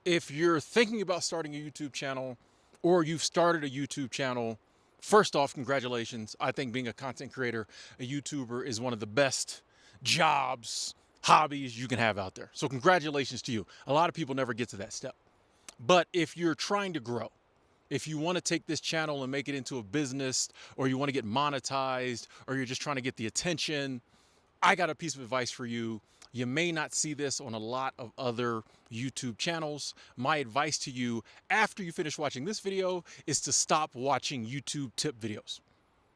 If you're thinking about starting a YouTube channel or you've started a YouTube channel, first off, congratulations. I think being a content creator, a YouTuber is one of the best jobs, hobbies you can have out there. So congratulations to you. A lot of people never get to that step. But if you're trying to grow, if you want to take this channel and make it into a business, or you want to get monetized, or you're just trying to get the attention, I got a piece of advice for you. You may not see this on a lot of other YouTube channels. My advice to you after you finish watching this video is to stop watching YouTube tip videos.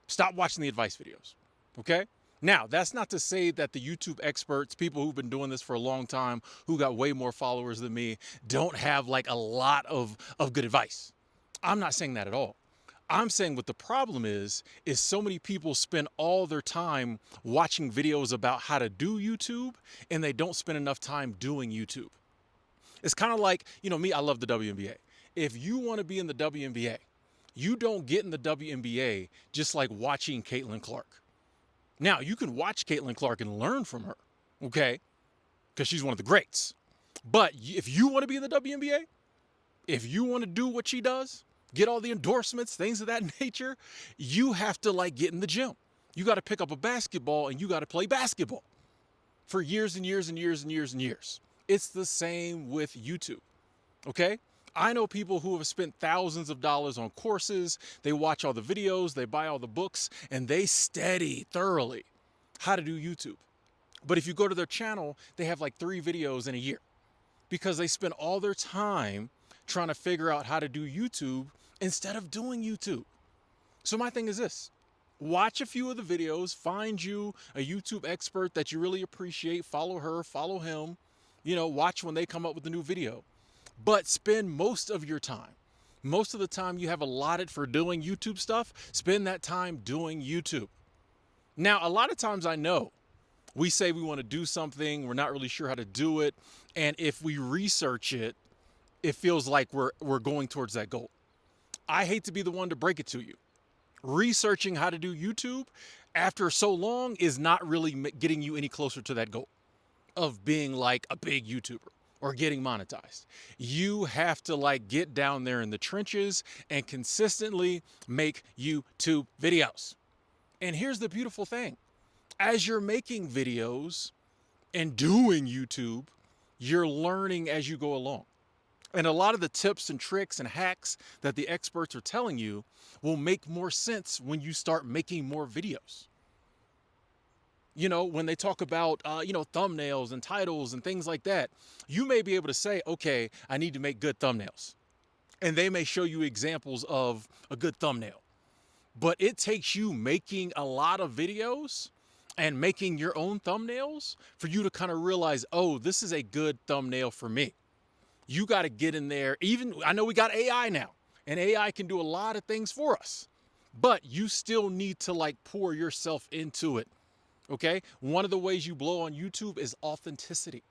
Stop watching the advice videos, okay? Now, that's not to say that the YouTube experts, people who've been doing this for a long time, who got way more followers than me, don't have like a lot of good advice. I'm not saying that at all. I'm saying what the problem is so many people spend all their time watching videos about how to do YouTube and they don't spend enough time doing YouTube. It's kind of like, me, I love the WNBA. If you want to be in the WNBA, you don't get in the WNBA just like watching Caitlin Clark. Now, you can watch Caitlin Clark and learn from her, okay? Because she's one of the greats. But if you want to be in the WNBA, if you want to do what she does, get all the endorsements, things of that nature, you have to like get in the gym. You got to pick up a basketball and you got to play basketball for years and years and years and years and years. It's the same with YouTube, okay? I know people who have spent thousands of dollars on courses. They watch all the videos, they buy all the books, and they study thoroughly how to do YouTube. But if you go to their channel, they have like 3 videos in a year because they spend all their time trying to figure out how to do YouTube instead of doing YouTube. So my thing is this: watch a few of the videos, find you a YouTube expert that you really appreciate, follow her, follow him, watch when they come up with a new video. But spend most of the time you have allotted for doing YouTube stuff, spend that time doing YouTube. Now, a lot of times I know we say we want to do something, we're not really sure how to do it, and if we research it, it feels like we're going towards that goal. I hate to be the one to break it to you. Researching how to do YouTube after so long is not really getting you any closer to that goal of being like a big YouTuber or getting monetized. You have to like get down there in the trenches and consistently make YouTube videos. And here's the beautiful thing. As you're making videos and doing YouTube, you're learning as you go along. And a lot of the tips and tricks and hacks that the experts are telling you will make more sense when you start making more videos. When they talk about, thumbnails and titles and things like that, you may be able to say, okay, I need to make good thumbnails. And they may show you examples of a good thumbnail. But it takes you making a lot of videos and making your own thumbnails for you to kind of realize, oh, this is a good thumbnail for me. You got to get in there. Even I know we got AI now, and AI can do a lot of things for us, but you still need to like pour yourself into it. Okay. One of the ways you blow on YouTube is authenticity.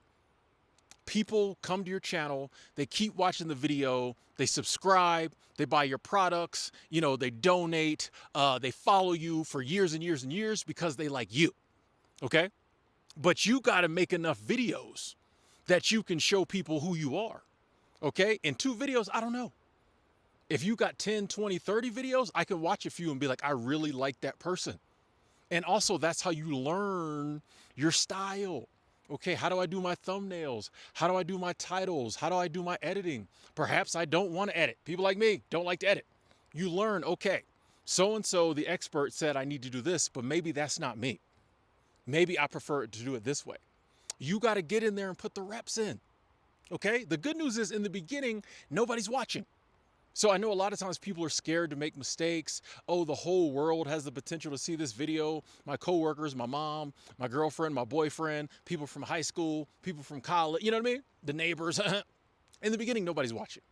People come to your channel, they keep watching the video, they subscribe, they buy your products, they donate, they follow you for years and years and years because they like you. Okay. But you got to make enough videos that you can show people who you are. Okay. In 2 videos, I don't know. If you got 10, 20, 30 videos, I can watch a few and be like, I really like that person. And also that's how you learn your style. Okay, how do I do my thumbnails? How do I do my titles? How do I do my editing? Perhaps I don't want to edit. People like me don't like to edit. You learn, okay, so-and-so, the expert said I need to do this, but maybe that's not me. Maybe I prefer to do it this way. You got to get in there and put the reps in. Okay, the good news is in the beginning, nobody's watching. So I know a lot of times people are scared to make mistakes. Oh, the whole world has the potential to see this video. My coworkers, my mom, my girlfriend, my boyfriend, people from high school, people from college, you know what I mean? The neighbors. In the beginning, nobody's watching.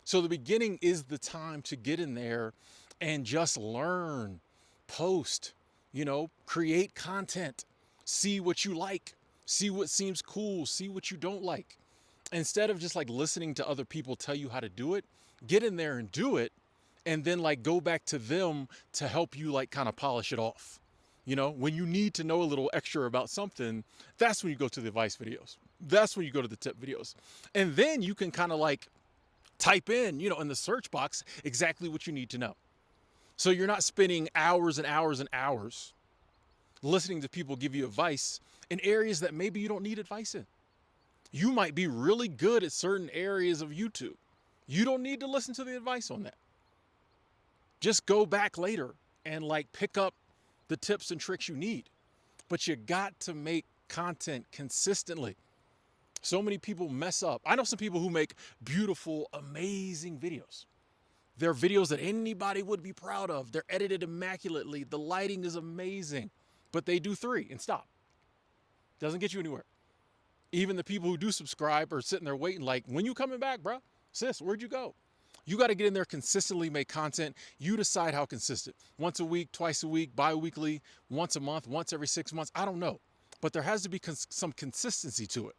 So the beginning is the time to get in there and just learn, post, create content, see what you like, see what seems cool, see what you don't like. Instead of just like listening to other people tell you how to do it, get in there and do it, and then like go back to them to help you like kind of polish it off. When you need to know a little extra about something, that's when you go to the advice videos. That's when you go to the tip videos. And then you can kind of like type in, in the search box exactly what you need to know. So you're not spending hours and hours and hours listening to people give you advice in areas that maybe you don't need advice in. You might be really good at certain areas of YouTube. You don't need to listen to the advice on that. Just go back later and like pick up the tips and tricks you need. But you got to make content consistently. So many people mess up. I know some people who make beautiful, amazing videos. They're videos that anybody would be proud of. They're edited immaculately. The lighting is amazing. But they do 3 and stop. Doesn't get you anywhere. Even the people who do subscribe are sitting there waiting like, when you coming back, bro? Sis, where'd you go? You got to get in there, consistently make content. You decide how consistent. Once a week, twice a week, bi-weekly, once a month, once every 6 months. I don't know. But there has to be some consistency to it.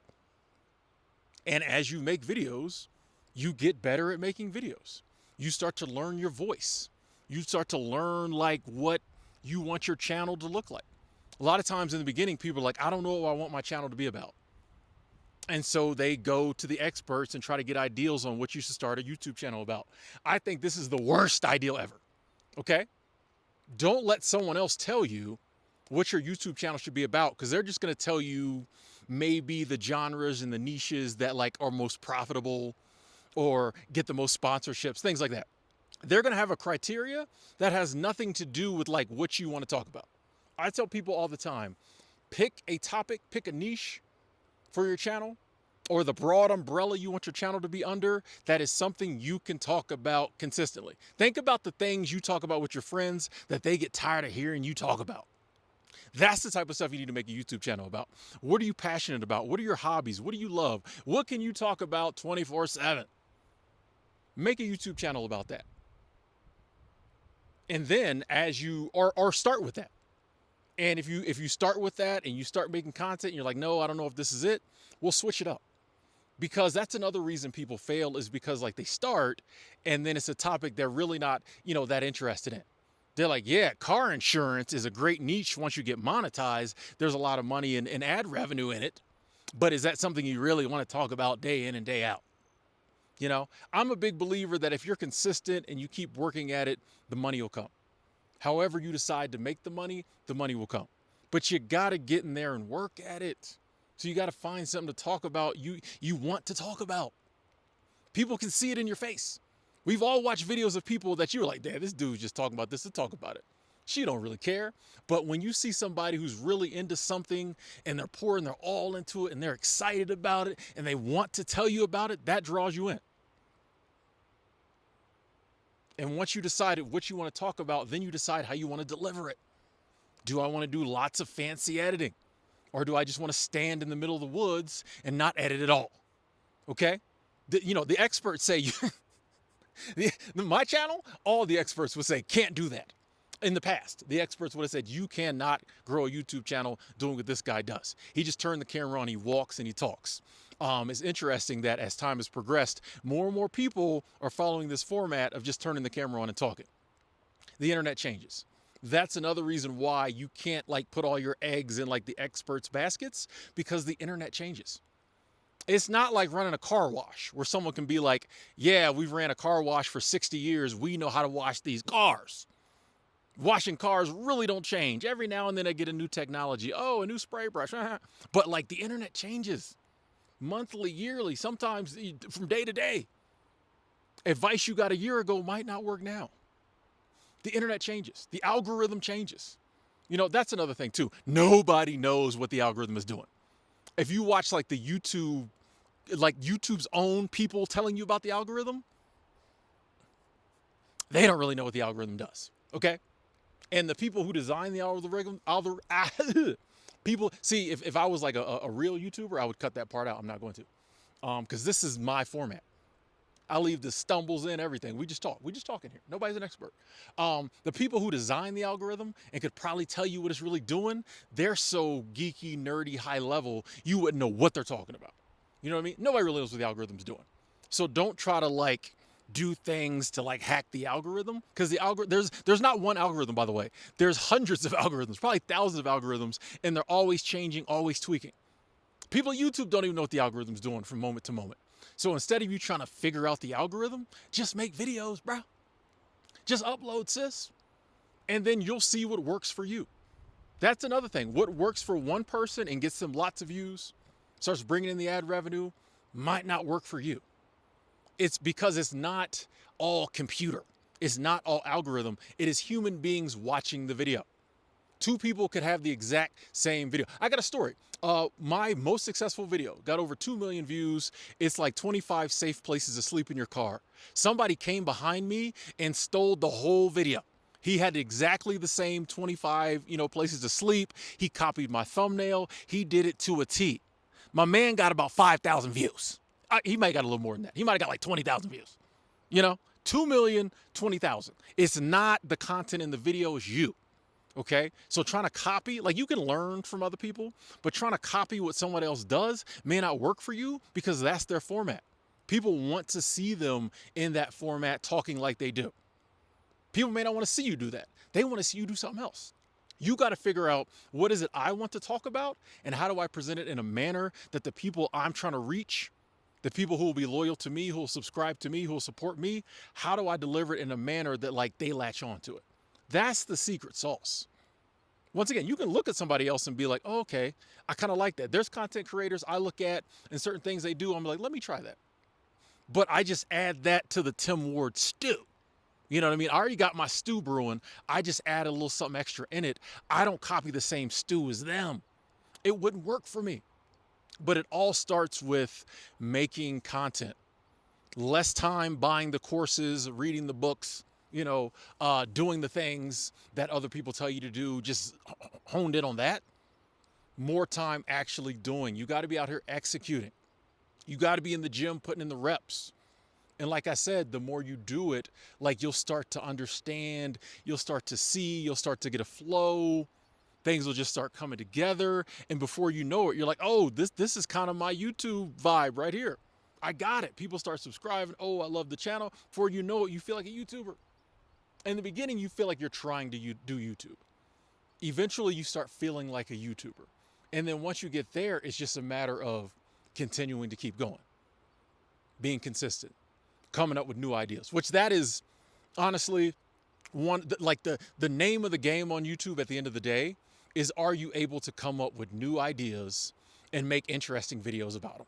And as you make videos, you get better at making videos. You start to learn your voice. You start to learn like what you want your channel to look like. A lot of times in the beginning, people are like, I don't know what I want my channel to be about. And so they go to the experts and try to get ideals on what you should start a YouTube channel about. I think this is the worst ideal ever. Okay? Don't let someone else tell you what your YouTube channel should be about, because they're just going to tell you maybe the genres and the niches that like are most profitable or get the most sponsorships, things like that. They're going to have a criteria that has nothing to do with like what you want to talk about. I tell people all the time, pick a topic, pick a niche for your channel, or the broad umbrella you want your channel to be under, that is something you can talk about consistently. Think about the things you talk about with your friends that they get tired of hearing you talk about. That's the type of stuff you need to make a YouTube channel about. What are you passionate about? What are your hobbies? What do you love? What can you talk about 24/7? Make a YouTube channel about that. And then as you, or start with that. And if you start with that and you start making content and you're like, no, I don't know if this is it, we'll switch it up. Because that's another reason people fail, is because like they start and then it's a topic they're really not, that interested in. They're like, yeah, car insurance is a great niche once you get monetized. There's a lot of money and ad revenue in it. But is that something you really want to talk about day in and day out? I'm a big believer that if you're consistent and you keep working at it, the money will come. However you decide to make the money will come. But you got to get in there and work at it. So you got to find something to talk about you want to talk about. People can see it in your face. We've all watched videos of people that you're like, damn, this dude's just talking about this to talk about it. She don't really care. But when you see somebody who's really into something and they're pouring their all into it and they're excited about it and they want to tell you about it, that draws you in. And once you decided what you want to talk about, then you decide how you want to deliver it. Do I want to do lots of fancy editing? Or do I just want to stand in the middle of the woods and not edit at all? Okay? The experts say, my channel, all the experts would say, can't do that. In the past, the experts would have said, you cannot grow a YouTube channel doing what this guy does. He just turned the camera on, he walks and he talks. It's interesting that as time has progressed, more and more people are following this format of just turning the camera on and talking. The internet changes. That's another reason why you can't like put all your eggs in like the experts' baskets, because the internet changes. It's not like running a car wash where someone can be like, yeah, we've ran a car wash for 60 years. We know how to wash these cars. Washing cars really don't change. Every now and then I get a new technology. Oh, a new spray brush. But like the internet changes monthly, yearly, sometimes from day to day. Advice you got a year ago might not work now. The internet changes. The algorithm changes. That's another thing too. Nobody knows what the algorithm is doing. If you watch like YouTube's own people telling you about the algorithm, they don't really know what the algorithm does. Okay? And the people who design the algorithm, people, see, if I was like a real YouTuber, I would cut that part out. I'm not going to. Because this is my format. I leave the stumbles in, everything. We just talk. We just talk in here. Nobody's an expert. The people who design the algorithm and could probably tell you what it's really doing, they're so geeky, nerdy, high level, you wouldn't know what they're talking about. You know what I mean? Nobody really knows what the algorithm's doing. So don't try to like do things to like hack the algorithm, because the there's not one algorithm, by the way. There's hundreds of algorithms, probably thousands of algorithms, and they're always changing, always tweaking. People at YouTube don't even know what the algorithm's doing from moment to moment. So instead of you trying to figure out the algorithm, just make videos, bro. Just upload, sis. And then you'll see what works for you. That's another thing. What works for one person and gets them lots of views, starts bringing in the ad revenue, might not work for you. It's because it's not all computer. It's not all algorithm. It is human beings watching the video. Two people could have the exact same video. I got a story. My most successful video got over 2 million views. It's like 25 safe places to sleep in your car. Somebody came behind me and stole the whole video. He had exactly the same 25, places to sleep. He copied my thumbnail. He did it to a T. My man got about 5,000 views. He might have got a little more than that. He might have got like 20,000 views. 2 million, 20,000. It's not the content in the video, it's you. Okay? So trying to copy, like you can learn from other people, but trying to copy what someone else does may not work for you because that's their format. People want to see them in that format talking like they do. People may not want to see you do that. They want to see you do something else. You got to figure out what is it I want to talk about and how do I present it in a manner that the people I'm trying to reach, the people who will be loyal to me, who will subscribe to me, who will support me, how do I deliver it in a manner that like they latch on to it? That's the secret sauce. Once again, you can look at somebody else and be like, oh, okay, I kind of like that. There's content creators I look at and certain things they do. I'm like, let me try that. But I just add that to the Tim Ward stew. You know what I mean? I already got my stew brewing. I just add a little something extra in it. I don't copy the same stew as them. It wouldn't work for me. But it all starts with making content. Less time buying the courses, reading the books, doing the things that other people tell you to do, just honed in on that. More time actually doing. You got to be out here executing. You got to be in the gym putting in the reps. And like I said, the more you do it, like you'll start to understand, you'll start to see, you'll start to get a flow. Things will just start coming together. And before you know it, you're like, oh, this is kind of my YouTube vibe right here. I got it. People start subscribing. Oh, I love the channel. Before you know it, you feel like a YouTuber. In the beginning, you feel like you're trying to do YouTube. Eventually, you start feeling like a YouTuber. And then once you get there, it's just a matter of continuing to keep going, being consistent, coming up with new ideas, which that is honestly the name of the game on YouTube at the end of the day is, are you able to come up with new ideas and make interesting videos about them?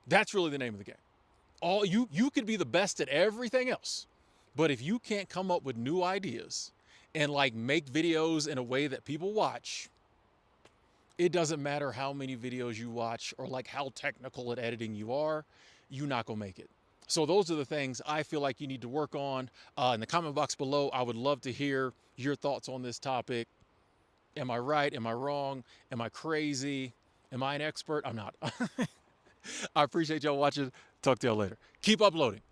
That's really the name of the game. You could be the best at everything else, but if you can't come up with new ideas and like make videos in a way that people watch, it doesn't matter how many videos you watch or like how technical at editing you are, you're not gonna make it. So those are the things I feel like you need to work on. In the comment box below, I would love to hear your thoughts on this topic. Am I right? Am I wrong? Am I crazy? Am I an expert? I'm not. I appreciate y'all watching. Talk to y'all later. Keep uploading.